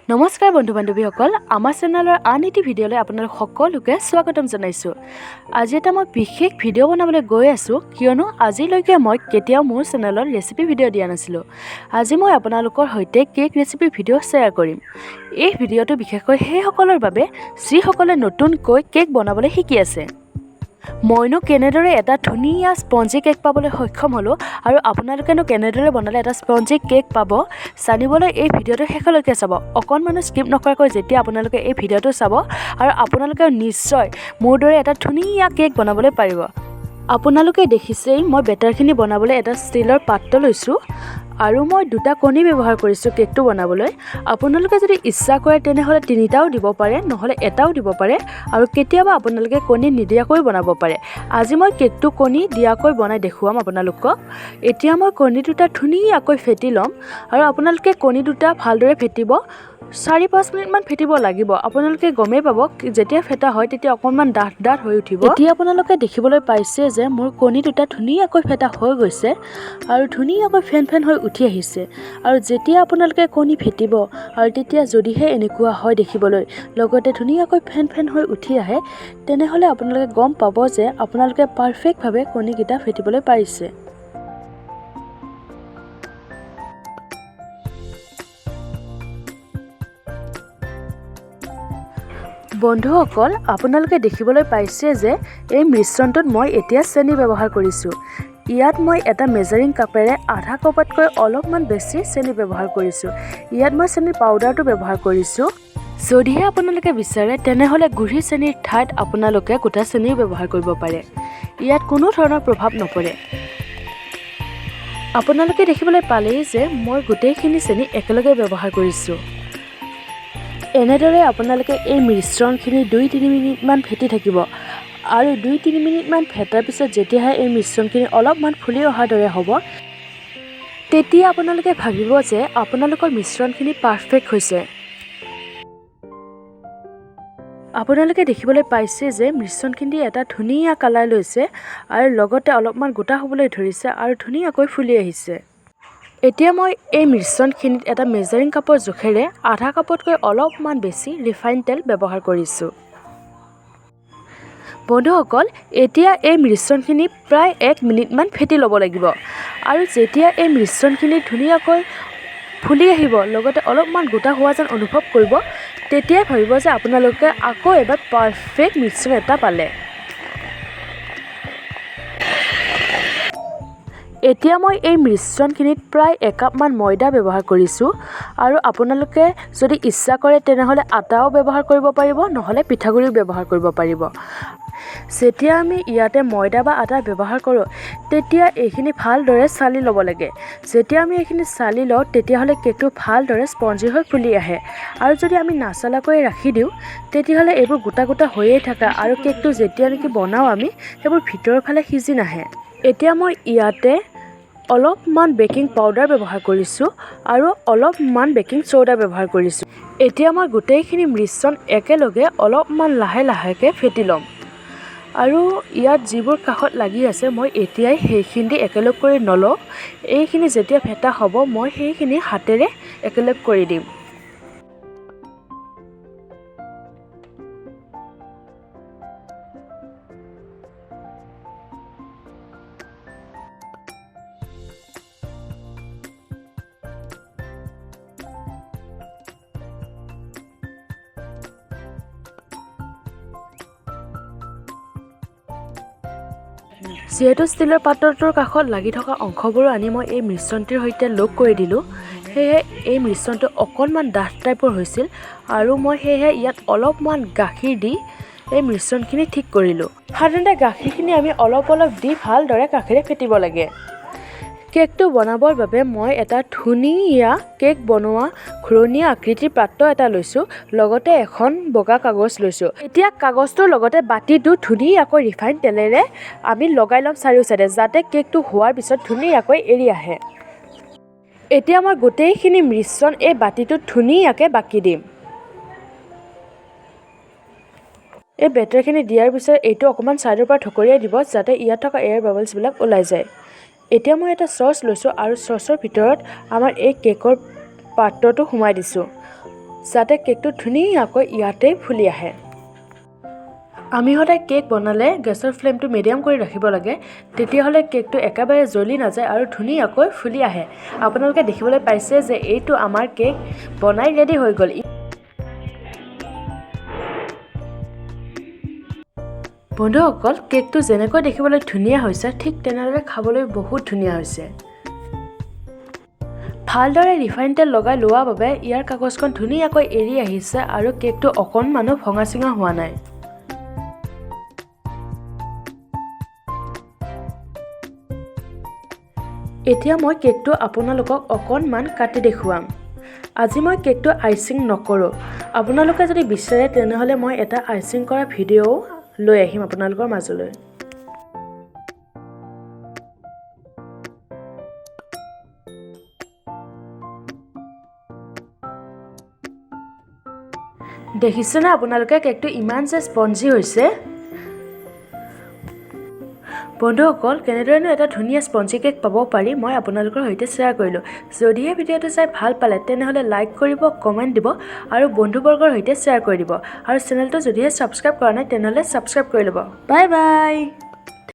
নমস্কাৰ বন্ধু বান্ধৱীসকল, আমাৰ চেনেলৰ আন এটি ভিডিঅ'লৈ আপোনালোক সকলোকে স্বাগতম জনাইছোঁ। আজি এটা মই বিশেষ ভিডিঅ' বনাবলৈ গৈ আছোঁ, কিয়নো আজিলৈকে মই কেতিয়াও মোৰ চেনেলত ৰেচিপি ভিডিঅ' দিয়া নাছিলোঁ। আজি মই আপোনালোকৰ সৈতে কেক ৰেচিপি ভিডিঅ' শ্বেয়াৰ কৰিম। এই ভিডিঅ'টো বিশেষকৈ সেইসকলৰ বাবে যিসকলে নতুনকৈ কেক বনাবলৈ শিকি আছে। মইনো কেনেদৰে এটা ধুনীয়া স্পঞ্জি কেক পাবলৈ সক্ষম হ'লোঁ আৰু আপোনালোকেনো কেনেদৰে বনালে এটা স্পঞ্জি কেক পাব জানিবলৈ এই ভিডিঅ'টো শেষলৈকে চাব। অকণমানো স্কিপ নকৰাকৈ যেতিয়া আপোনালোকে এই ভিডিঅ'টো চাব আৰু আপোনালোকে নিশ্চয় মোৰ দৰে এটা ধুনীয়া কেক বনাবলৈ পাৰিব। আপোনালোকে দেখিছেই মই বেটাৰখিনি বনাবলৈ এটা ষ্টীলৰ পাত্ৰ লৈছোঁ আৰু মই 2টা কণী ব্যৱহাৰ কৰিছোঁ কেকটো বনাবলৈ। আপোনালোকে যদি ইচ্ছা কৰে তেনেহ'লে 3টাও দিব পাৰে, নহ'লে এটাও দিব পাৰে আৰু কেতিয়াবা আপোনালোকে কণী নিদিয়াকৈ বনাব পাৰে। আজি মই কেকটো কণী দিয়াকৈ বনাই দেখুৱাম আপোনালোকক। এতিয়া মই কণী 2টা ধুনীয়াকৈ ফেটি ল'ম আৰু আপোনালোকে কণী 2টা ভালদৰে ফেটিব। 4-5 মিনিটমান ফেটিব লাগিব। আপোনালোকে গমেই পাব যেতিয়া ফেটা হয় তেতিয়া অকণমান ডাঠ হৈ উঠিব। এতিয়া আপোনালোকে দেখিবলৈ পাইছে যে মোৰ কণী 2টা ধুনীয়াকৈ ফেটা হৈ গৈছে আৰু ধুনীয়াকৈ ফেন হৈ উঠি আহিছে। আৰু যেতিয়া আপোনালোকে কণী ফেটিব আৰু তেতিয়া যদিহে এনেকুৱা হয় দেখিবলৈ লগতে ধুনীয়াকৈ ফেন হৈ উঠি আহে, তেনেহ'লে আপোনালোকে গম পাব যে আপোনালোকে পাৰফেক্টভাৱে কণীকেইটা ফেটিবলৈ পাৰিছে। বন্ধুসকল, আপোনালোকে দেখিবলৈ পাইছে যে এই মিশ্ৰণটোত মই এতিয়া চেনি ব্যৱহাৰ কৰিছোঁ। ইয়াত মই এটা মেজাৰিং কাপেৰে আধা কাপতকৈ অলপমান বেছি চেনি ব্যৱহাৰ কৰিছোঁ। ইয়াত মই চেনিৰ পাউডাৰটো ব্যৱহাৰ কৰিছোঁ। যদিহে আপোনালোকে বিচাৰে তেনেহ'লে গুড়ি চেনিৰ ঠাইত আপোনালোকে গোটা চেনিও ব্যৱহাৰ কৰিব পাৰে। ইয়াত কোনো ধৰণৰ প্ৰভাৱ নপৰে। আপোনালোকে দেখিবলৈ পালেই যে মই গোটেইখিনি চেনি একেলগে ব্যৱহাৰ কৰিছোঁ। এনেদৰে আপোনালোকে এই মিশ্ৰণখিনি 2-3 মিনিটমান ফেটি থাকিব আৰু 2-3 মিনিটমান ফেটাৰ পিছত যেতিয়াহে এই মিশ্ৰণখিনি অলপমান ফুলি অহাৰ দৰে হ'ব, তেতিয়া আপোনালোকে ভাবিব যে আপোনালোকৰ মিশ্ৰণখিনি পাৰফেক্ট হৈছে। আপোনালোকে দেখিবলৈ পাইছে যে মিশ্ৰণখিনি এটা ধুনীয়া কালাৰ লৈছে আৰু লগতে অলপমান গোটা হ'বলৈ ধৰিছে আৰু ধুনীয়াকৈ ফুলি আহিছে। এতিয়া মই এই মিশ্ৰণখিনিত এটা মেজাৰিং কাপৰ জোখেৰে আধা কাপতকৈ অলপমান বেছি ৰিফাইন তেল ব্যৱহাৰ কৰিছোঁ। বন্ধুসকল, এতিয়া এই মিশ্ৰণখিনি প্ৰায় 1 মিনিটমান ফেটি ল'ব লাগিব আৰু যেতিয়া এই মিশ্ৰণখিনি ধুনীয়াকৈ ফুলি আহিব লগতে অলপমান গোটা হোৱা যেন অনুভৱ কৰিব, তেতিয়াই ভাবিব যে আপোনালোকে আকৌ এবাৰ পাৰফেক্ট মিশ্ৰণ এটা পালে। এতিয়া মই এই মিশ্ৰণখিনিত প্ৰায় 1 কাপমান ময়দা ব্যৱহাৰ কৰিছোঁ আৰু আপোনালোকে যদি ইচ্ছা কৰে তেনেহ'লে আটাও ব্যৱহাৰ কৰিব পাৰিব, নহ'লে পিঠাগুড়িও ব্যৱহাৰ কৰিব পাৰিব। যেতিয়া আমি ইয়াতে ময়দা বা আটা ব্যৱহাৰ কৰোঁ তেতিয়া এইখিনি ভালদৰে চালি ল'ব লাগে। যেতিয়া আমি এইখিনি চালি লওঁ তেতিয়াহ'লে কেকটো ভালদৰে স্পঞ্জি হৈ ফুলি আহে আৰু যদি আমি নাচালাকৈ ৰাখি দিওঁ তেতিয়াহ'লে এইবোৰ গোটা হৈয়ে থাকে আৰু কেকটো যেতিয়া নেকি বনাওঁ আমি সেইবোৰ ভিতৰৰ ফালে সিজি নাহে। এতিয়া মই ইয়াতে অলপমান বেকিং পাউডাৰ ব্যৱহাৰ কৰিছোঁ আৰু অলপমান বেকিং চ'ডা ব্যৱহাৰ কৰিছোঁ। এতিয়া মই গোটেইখিনি মিশ্ৰণ একেলগে অলপমান লাহেকৈ ফেটি ল'ম আৰু ইয়াত যিবোৰ কাষত লাগি আছে মই এতিয়াই সেইখিনি একেলগ কৰি নলওঁ। এইখিনি যেতিয়া ফেটা হ'ব মই সেইখিনি হাতেৰে একেলগ কৰি দিম। যিহেতু ষ্টীলৰ পাত্ৰটোৰ কাষত লাগি থকা অংশবোৰো আনি মই এই মিশ্ৰণটিৰ সৈতে লগ কৰি দিলোঁ, সেয়েহে এই মিশ্ৰণটো অকণমান ডাঠ টাইপৰ হৈছিল আৰু মই সেয়েহে ইয়াত অলপমান গাখীৰ দি এই মিশ্ৰণখিনি ঠিক কৰিলোঁ। সাধাৰণতে গাখীৰখিনি আমি অলপ দি ভালদৰে কাষেৰে ফেটিব লাগে। কেকটো বনাবৰ বাবে মই এটা ধুনীয়া কেক বনোৱা ঘূৰণীয়া আকৃতিৰ পাত্ৰ এটা লৈছোঁ, লগতে এখন বগা কাগজ লৈছোঁ। এতিয়া কাগজটোৰ লগতে বাতিটো ধুনীয়াকৈ ৰিফাইন তেলেৰে আমি লগাই ল'ম চাৰিওচাইডে, যাতে কেকটো হোৱাৰ পিছত ধুনীয়াকৈ এৰি আহে। এতিয়া মই গোটেইখিনি মিশ্ৰণ এই বাতিটোত ধুনীয়াকৈ বাকি দিম। এই বেটাৰখিনি দিয়াৰ পিছত এইটো অকণমান ছাইডৰ পৰা ঢকৰিয়াই দিব যাতে ইয়াত থকা এয়াৰ বাবলছবিলাক ওলাই যায়। এতিয়া মই এটা চচ লৈছোঁ আৰু চচৰ ভিতৰত আমাৰ এই কেকৰ পাত্ৰটো সোমাই দিছোঁ। যাতে কেকটো ধুনীয়াকৈ ইয়াতে ফুলি আহে। আমি সদায় কেক বনালে গেছৰ ফ্লেমটো মিডিয়াম কৰি ৰাখিব লাগে, তেতিয়াহ'লে কেকটো একেবাৰে জ্বলি নাযায় আৰু ধুনীয়াকৈ ফুলি আহে। আপোনালোকে দেখিবলৈ পাইছে যে এইটো আমাৰ কেক বনাই ৰেডি হৈ গ'ল। বন্ধুসকল, কেকটো যেনেকৈ দেখিবলৈ ধুনীয়া হৈছে ঠিক তেনেদৰে খাবলৈ বহুত ধুনীয়া হৈছে। ভালদৰে ৰিফাইন তেল লগাই লোৱাৰ বাবে ইয়াৰ কাগজখন ধুনীয়াকৈ এৰি আহিছে আৰু কেকটো অকণমানো ভঙা চিঙা হোৱা নাই। এতিয়া মই কেকটো আপোনালোকক অকণমান কাটি দেখুৱাম। আজি মই কেকটো আইচিং নকৰোঁ। আপোনালোকে যদি বিচাৰে তেনেহ'লে মই এটা আইচিং কৰা ভিডিঅ'ও লৈ আহিম আপোনালোকৰ মাজলৈ। দেখিছেনে আপোনালোকে কেকটো ইমান যে স্পঞ্জি হৈছে। বন্ধুসকল, কেনেদৰেনো এটা ধুনীয়া স্পঞ্জি কেক পাব পাৰি মই আপোনালোকৰ সৈতে শ্বেয়াৰ কৰিলোঁ। যদিহে ভিডিঅ'টো চাই ভাল পালে তেনেহ'লে লাইক কৰিব, কমেণ্ট দিব আৰু বন্ধুবৰ্গৰ সৈতে শ্বেয়াৰ কৰি দিব। আৰু চেনেলটো যদিহে ছাবস্ক্ৰাইব কৰা নাই তেনেহ'লে ছাবস্ক্ৰাইব কৰি ল'ব। Bye bye.